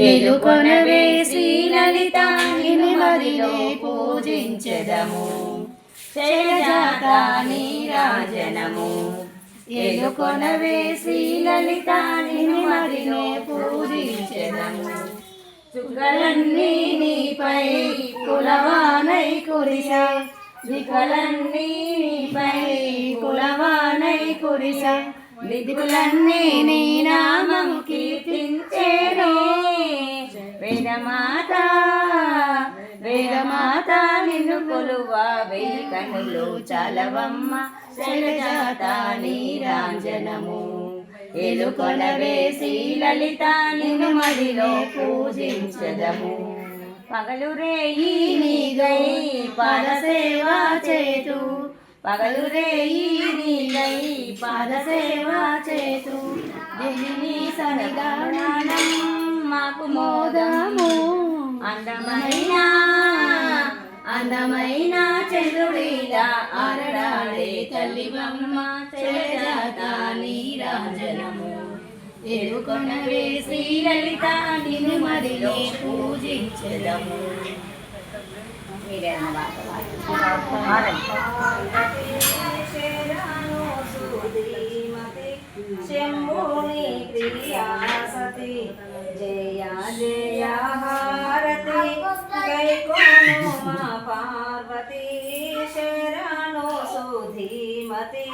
ఎలుకొనవే శ్రీలలిత నిన్ను మదిలో పూజించెదము శైలజాత నీరాజనము ఎలుకొనవే శ్రీలలిత నిన్ను మదిలో పూజించెదము చుక్కలన్నీ నీపై కులవానై కురిసా దిక్కులన్నీ నీపై కులవానై కురిసా దిక్కులన్నీ నీ నామం కీర్తించేనే వేదమాత వేదమాత నిన్ను కొలువా వెయ్యి కన్నులు చాలవమ్మ శైలజాత నీరాజనము ఎలుకొనవే శ్రీలలిత నిన్ను మదిలో పూజించదము పగలు రేయి నీగై పాదసేవ చేతు పగలు రేయి నీగై పాదసేవ చేతు జనిని సన్నిధానం మాకు మోదము అందమైన అందమైన చంద్రుడిలా ఆరడాడే తల్లివమ్మ శైలజాత నీరాజనము ఎలుకొనవే శ్రీలలిత నిన్ను మదిలో పూజించెదము శంభుని ప్రియాసతి జయ జయ హారతి గైకోను మా పార్వతీ శరణు సుధీమతి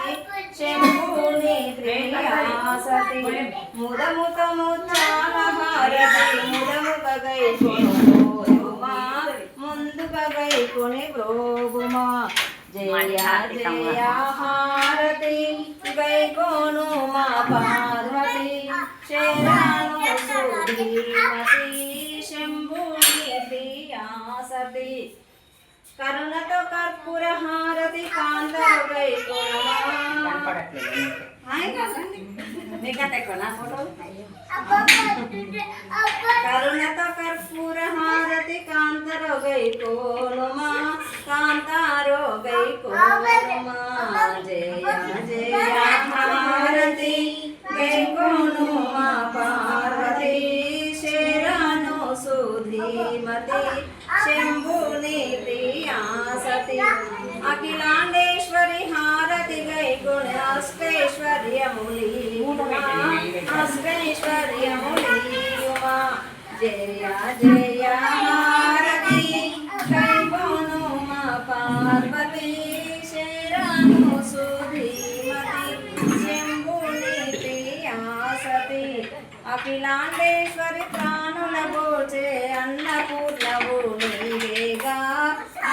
శంభుని ప్రియాసతి ముదముత ముచ్చాల హారతి ముదముక గైకోను మా ముందుక గైకొని ప్రోగుమా జయ జయ హారతి గైకోను మా పార్వతి శరణు సుధీమతి శంభుని ప్రియాసతి కరుణతో కర్పూర హారతి కాంతరు గైకోను కరుణతో కర్పూర హారతి కాంతరో గైకోనుమా కాంతారో గైకోనుమా జయ జయ హారతి గైకోనుమా పార్వతి శరణు సుధీమతి శంభుని ప్రియాసతి అఖిలాండేశ్వరి హారతి గైకోణ అష్టైశ్వర్యములి అష్టైశ్వర్యములియుమా జయ జయ హారతి గైకోను మా పార్వతి శరణు సుధీమతి శంభుని ప్రియాసతి అఖిలాండేశ్వరి ప్రాణుల గోచే అన్నపూర్ణవు నీవేగా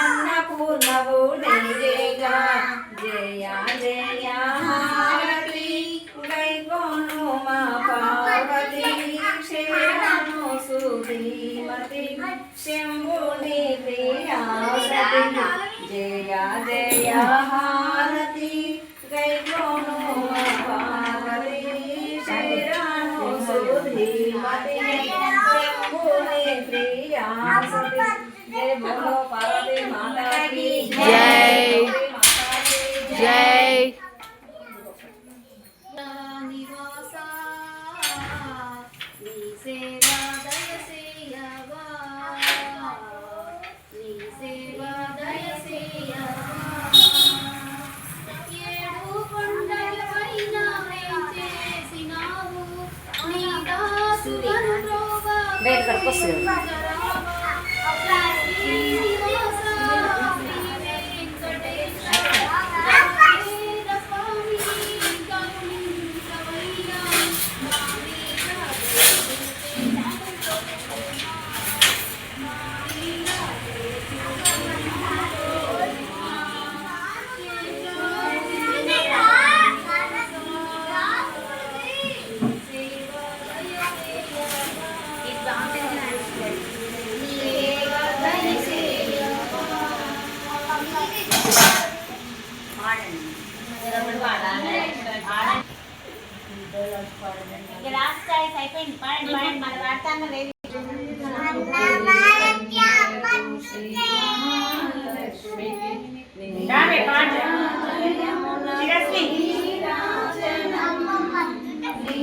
అన్నపూర్ణవు నీవేగా జయ జయ హారతి గైకోను మా పార్వతి శరణు సుధీమతి శంభుని ప్రియాసతి జయ జయ హారతి గైకోను మా పార్వతి శరణు సుధీమతి శంభుని ప్రియాసతి జయ బోలో పార్వతి మాతా की జై జై నివాసా నీ సేవా దయసేయవా నీ సేవా దయసేయవా ఏడు కొండలపైన వేంచేసినావు నీ దాసులను ప్రోగా లాస్ట్ చాయిస్ అయిపోయింది. పాడండి పాడండి మన వాడతాను లేదు.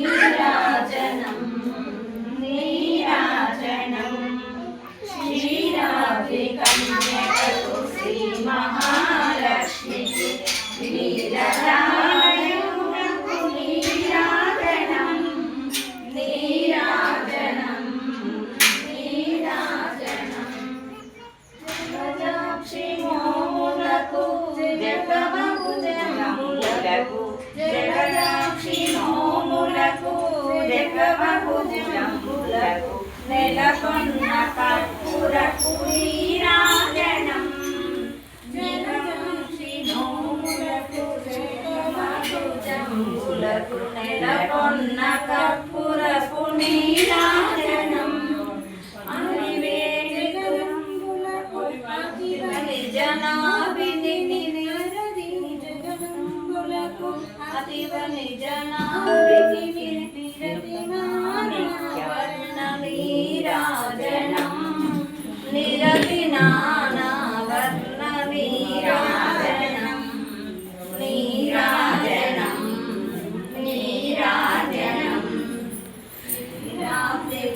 నీరాజనం నీరాజనం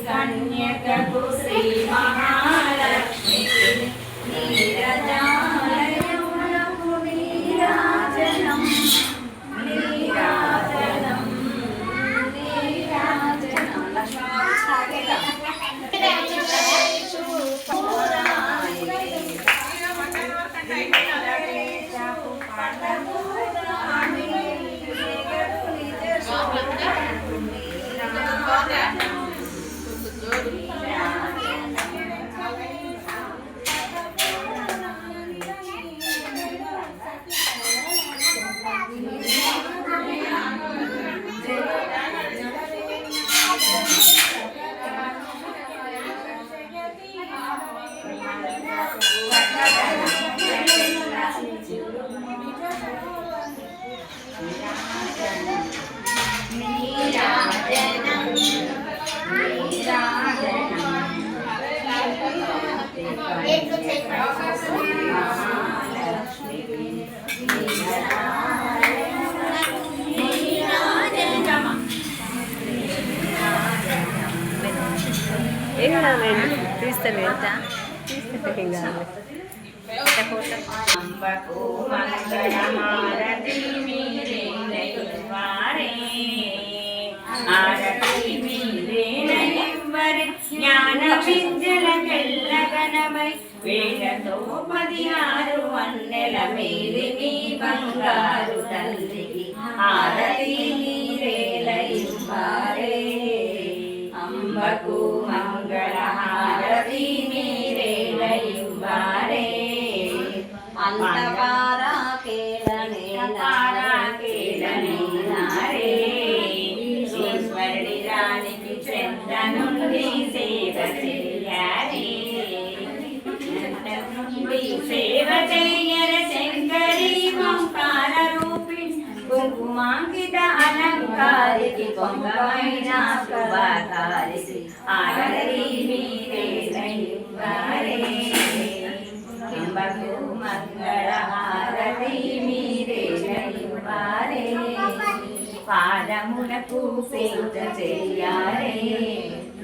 కన్యకకు శ్రీ మహాలక్ష్మి నీరజాలయమునకు నీరాజనం నీరాజనం నీరాజనం ఏం కాదండి తీస్తాను ఎంత తీస్తే ఏం కాదు అంబకు మంగళహారతి మీరేనైవారే ఆరతి మీరేనైవరే జ్ఞాన విద్యల కెల్లగనమై వేలతో 16 వన్నెల మీరి మీ బంగారు తల్లికి ఆరతి మీరేలైవారే అంబకు మంగళహారతి మీరేలైవారే అంతపారా కేలనే నారే ఈశ్వరుడి రానికి చెంత నుండి సేవ చెయ్యాలి సేవ చెయ్యర శంకరి ఓంకార రూపిణి కుంకుమాంకిత అలంకారికి కొంగమైన శుభకారికి ఆరతి మీరేలైవారే అంబకు మంగళహారతి మీరేలైవారే పాదములకు సేవ చెయ్యారే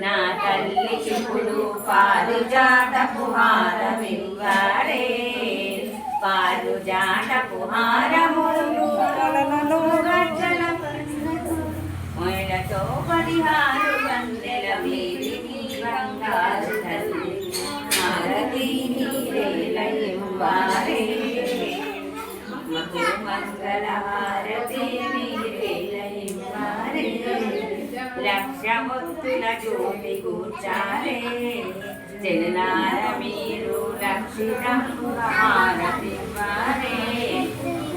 నా తల్లికి ఇప్పుడు పారిజాతపు హారమివ్వారే పారిజాతపు హారములు గజ్జల మొయలతో 16 వందెల వీరికి బంగారు తల్లి హారతి మీరేలైవారే మంగళహారతి మీరేలైవారే లక్షమొత్తుల జ్యోతి కూర్చారే జనార మీరు రక్షితంబు హారతివ్వారే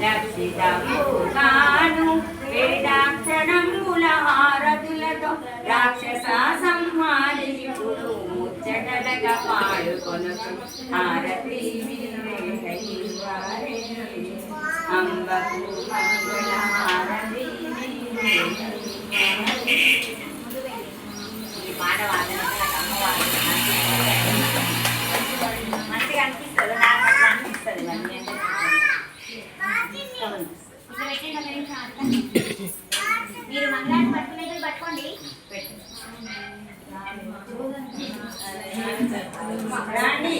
రక్షితంబు కాను వేదాక్షరంబుల హారతులతో రాక్షస సంహారిపుడు ముచ్చటలగా పాడుకొనుచు హారతి మీరేలైవారే అంబకు మంగళహారతి ఈ పాట మంచిగా అనిపిస్తుంది నాకు అట్లా అనిపిస్తుంది మీరు మంగళాన్ని పట్టుకునేది పట్టుకోండి. రండి